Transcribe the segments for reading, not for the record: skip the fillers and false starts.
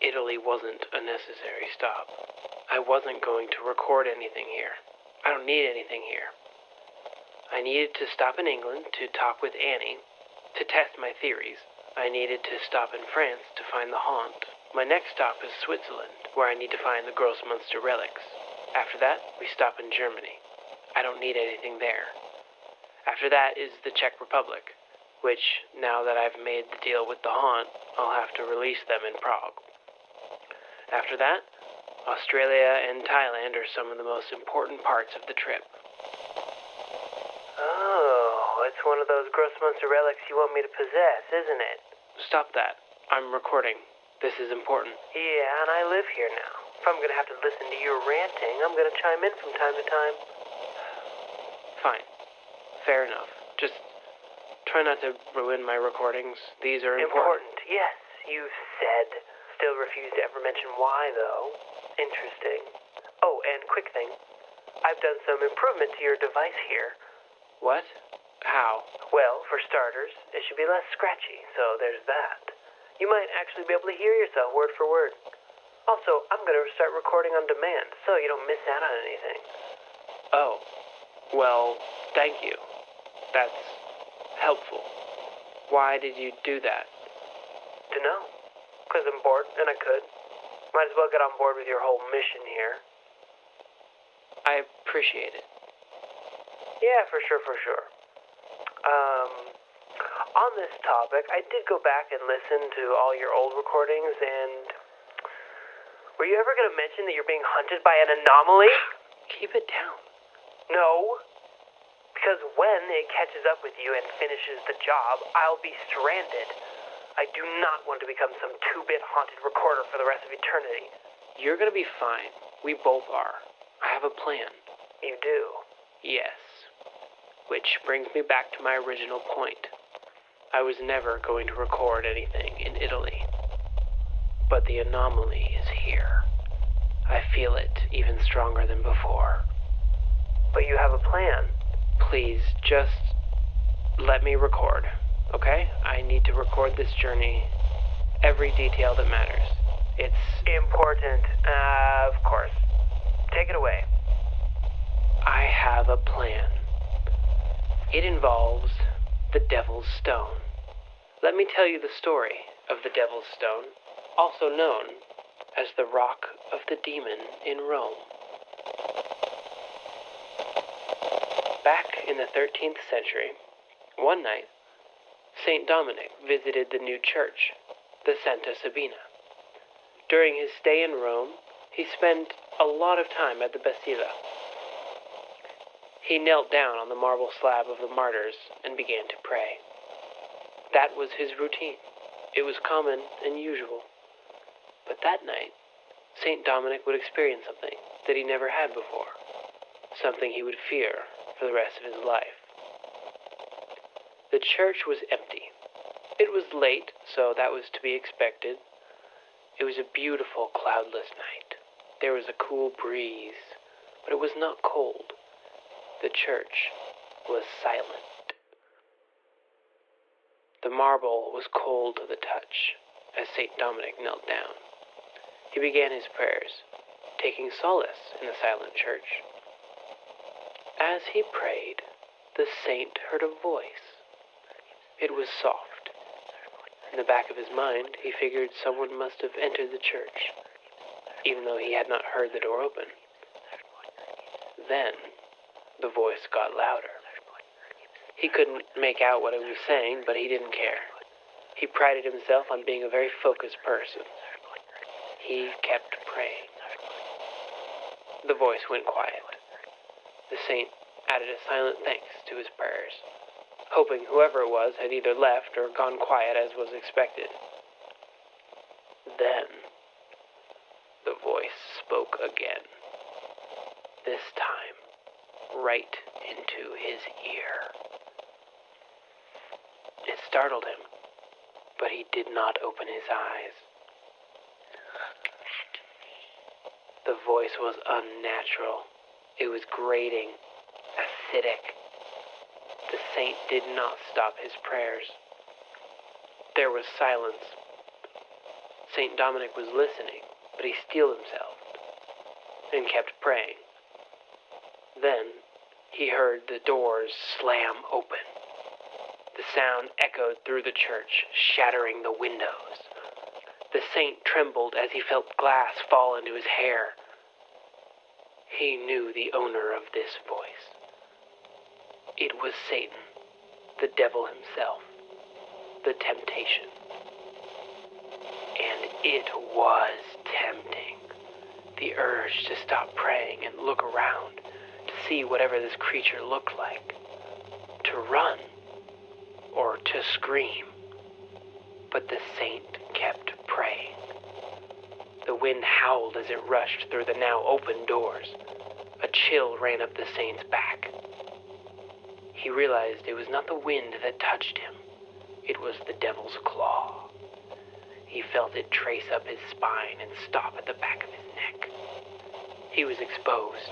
Italy wasn't a necessary stop. I wasn't going to record anything here. I don't need anything here. I needed to stop in England to talk with Annie, to test my theories. I needed to stop in France to find the haunt. My next stop is Switzerland, where I need to find the Grossmünster relics. After that, we stop in Germany. I don't need anything there. After that is the Czech Republic, which, now that I've made the deal with the haunt, I'll have to release them in Prague. After that, Australia and Thailand are some of the most important parts of the trip. Oh, it's one of those Grossmünster relics you want me to possess, isn't it? Stop that. I'm recording. This is important. Yeah, and I live here now. If I'm gonna have to listen to your ranting, I'm gonna chime in from time to time. Fine. Fair enough. Just try not to ruin my recordings. These are important. Yes, you said. Still refuse to ever mention why, though. Interesting. Oh, and quick thing. I've done some improvement to your device here. What? How? Well, for starters, it should be less scratchy, so there's that. You might actually be able to hear yourself word for word. Also, I'm going to start recording on demand, so you don't miss out on anything. Oh. Well, thank you. That's helpful. Why did you do that? Dunno. 'Cause I'm bored, and I could. Might as well get on board with your whole mission here. I appreciate it. Yeah, for sure. On this topic, I did go back and listen to all your old recordings, and were you ever going to mention that you're being hunted by an anomaly? Keep it down. No. Because when it catches up with you and finishes the job, I'll be stranded. I do not want to become some 2-bit haunted recorder for the rest of eternity. You're gonna be fine. We both are. I have a plan. You do? Yes. Which brings me back to my original point. I was never going to record anything in Italy. But the anomaly is here. I feel it even stronger than before. But you have a plan. Please, just let me record, okay? I need to record this journey. Every detail that matters. It's important, of course. Take it away. I have a plan. It involves the Devil's Stone. Let me tell you the story of the Devil's Stone, also known as the Rock of the Demon in Rome. Back in the 13th century, one night, St. Dominic visited the new church, the Santa Sabina. During his stay in Rome, he spent a lot of time at the Basilica. He knelt down on the marble slab of the martyrs and began to pray. That was his routine. It was common and usual. But that night, St. Dominic would experience something that he never had before, something he would fear for the rest of his life. The church was empty. It was late, so that was to be expected. It was a beautiful, cloudless night. There was a cool breeze, but it was not cold. The church was silent. The marble was cold to the touch as St. Dominic knelt down. He began his prayers, taking solace in the silent church. As he prayed, the saint heard a voice. It was soft. In the back of his mind, he figured someone must have entered the church, even though he had not heard the door open. Then, the voice got louder. He couldn't make out what it was saying, but he didn't care. He prided himself on being a very focused person. He kept praying. The voice went quiet. The saint added a silent thanks to his prayers, hoping whoever it was had either left or gone quiet as was expected. Then, the voice spoke again. This time, right into his ear. It startled him, but he did not open his eyes. The voice was unnatural. It was grating, acidic. The saint did not stop his prayers. There was silence. St. Dominic was listening, but he steeled himself and kept praying. Then he heard the doors slam open. The sound echoed through the church, shattering the windows. The saint trembled as he felt glass fall into his hair. He knew the owner of this voice. It was Satan, the devil himself, the temptation. And it was tempting. The urge to stop praying and look around, to see whatever this creature looked like, to run, or to scream. But the saint kept praying. The wind howled as it rushed through the now open doors. A chill ran up the saint's back. He realized it was not the wind that touched him. It was the devil's claw. He felt it trace up his spine and stop at the back of his neck. He was exposed.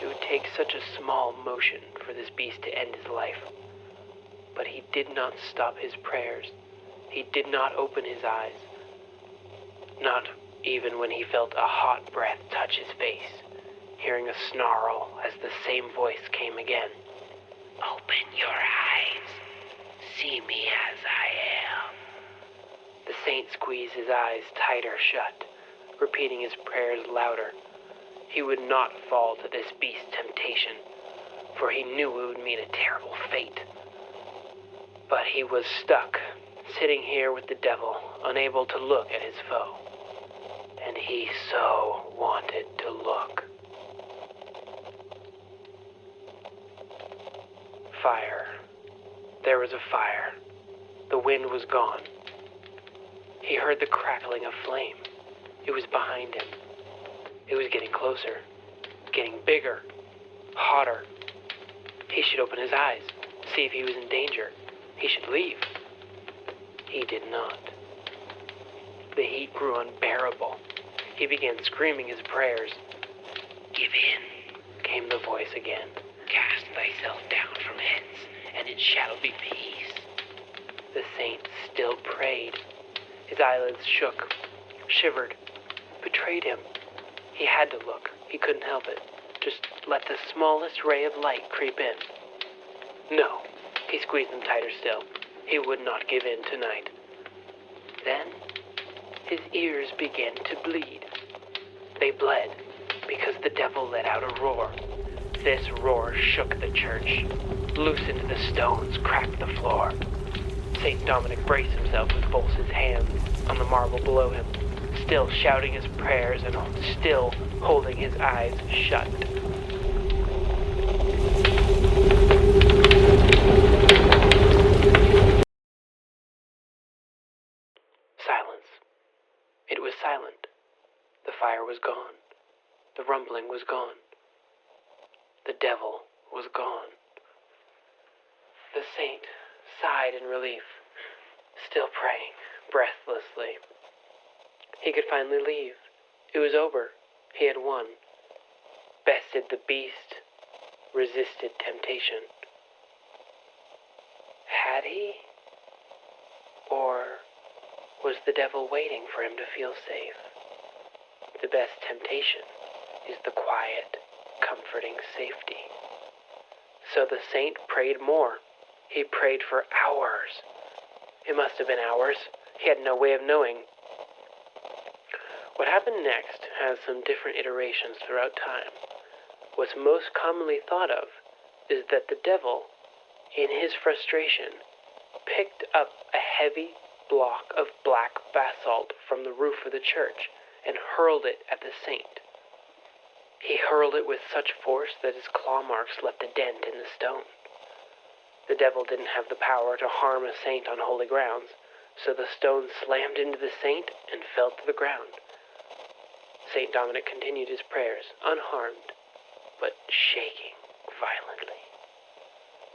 It would take such a small motion for this beast to end his life. But he did not stop his prayers. He did not open his eyes. Not even when he felt a hot breath touch his face, hearing a snarl as the same voice came again. "Open your eyes. See me as I am." The saint squeezed his eyes tighter shut, repeating his prayers louder. He would not fall to this beast's temptation, for he knew it would mean a terrible fate. But he was stuck, sitting here with the devil, unable to look at his foe. And he so wanted to look. Fire. There was a fire. The wind was gone. He heard the crackling of flame. It was behind him. It was getting closer, getting bigger, hotter. He should open his eyes, see if he was in danger. He should leave. He did not. The heat grew unbearable. He began screaming his prayers. "Give in," came the voice again. "Cast thyself down from hence, and it shall be peace." The saint still prayed. His eyelids shook, shivered, betrayed him. He had to look. He couldn't help it. Just let the smallest ray of light creep in. No. He squeezed them tighter still. He would not give in tonight. Then his ears began to bleed. They bled because the devil let out a roar. This roar shook the church, loosened the stones, cracked the floor. St. Dominic braced himself with both his hands on the marble below him, still shouting his prayers and still holding his eyes shut. Silence. It was silent. The fire was gone. The rumbling was gone. The devil was gone. The saint sighed in relief, still praying, breathlessly. He could finally leave. It was over. He had won. Bested the beast. Resisted temptation. Had he? Or was the devil waiting for him to feel safe? The best temptation is the quiet, comforting safety. So the saint prayed more. He prayed for hours. It must have been hours. He had no way of knowing. What happened next has some different iterations throughout time. What's most commonly thought of is that the devil, in his frustration, picked up a heavy block of black basalt from the roof of the church and hurled it at the saint. He hurled it with such force that his claw marks left a dent in the stone. The devil didn't have the power to harm a saint on holy grounds, so the stone slammed into the saint and fell to the ground. St. Dominic continued his prayers, unharmed, but shaking violently.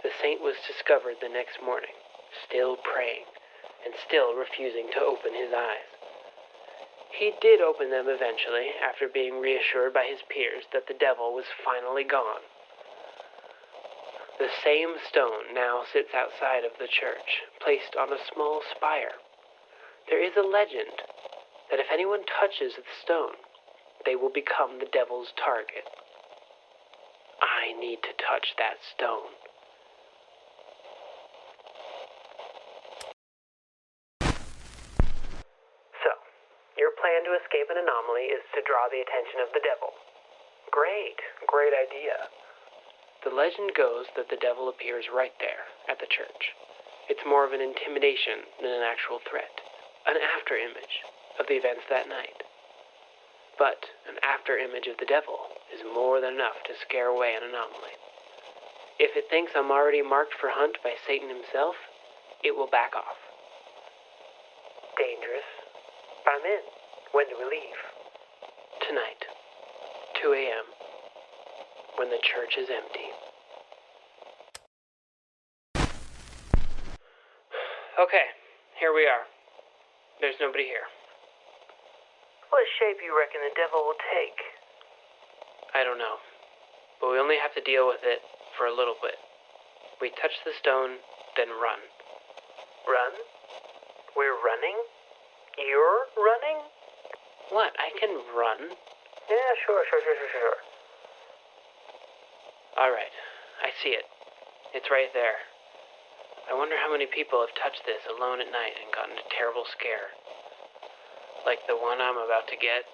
The saint was discovered the next morning, still praying, and still refusing to open his eyes. He did open them eventually, after being reassured by his peers that the devil was finally gone. The same stone now sits outside of the church, placed on a small spire. There is a legend that if anyone touches the stone, they will become the devil's target. I need to touch that stone. So, your plan to escape an anomaly is to draw the attention of the devil. Great idea. The legend goes that the devil appears right there, at the church. It's more of an intimidation than an actual threat, an after-image of the events that night. But an after-image of the devil is more than enough to scare away an anomaly. If it thinks I'm already marked for hunt by Satan himself, it will back off. Dangerous. I'm in. When do we leave? Tonight, 2 a.m., when the church is empty. Okay, here we are. There's nobody here. What shape you reckon the devil will take? I don't know, but we only have to deal with it for a little bit. We touch the stone, then run. Run? We're running? You're running? What? I can run? Yeah, sure. All right, I see it. It's right there. I wonder how many people have touched this alone at night and gotten a terrible scare. Like the one I'm about to get.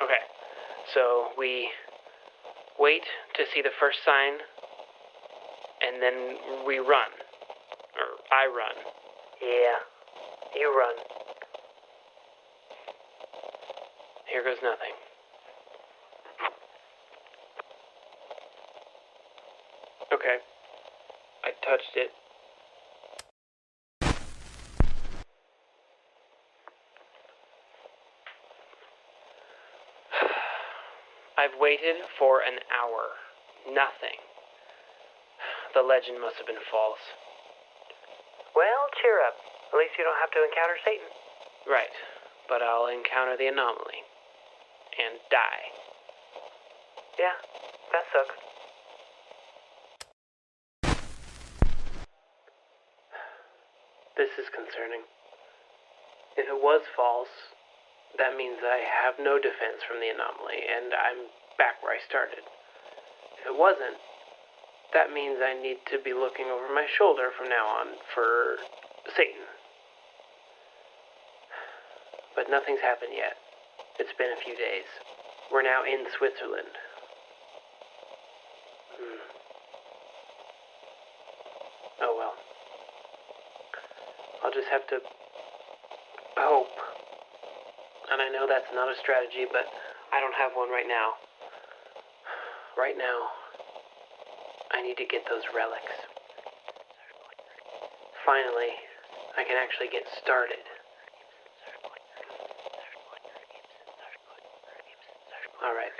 Okay, so we wait to see the first sign, and then we run. Or I run. Yeah, you run. Here goes nothing. Okay, I touched it. I've waited for an hour. Nothing. The legend must have been false. Well, cheer up. At least you don't have to encounter Satan. Right, but I'll encounter the anomaly. And die. Yeah, that sucks. This is concerning. If it was false, that means I have no defense from the anomaly, and I'm back where I started. If it wasn't, that means I need to be looking over my shoulder from now on for Satan. But nothing's happened yet. It's been a few days. We're now in Switzerland. Oh well. I'll just have to hope. And I know that's not a strategy, but I don't have one right now. Right now, I need to get those relics. Finally, I can actually get started. All right.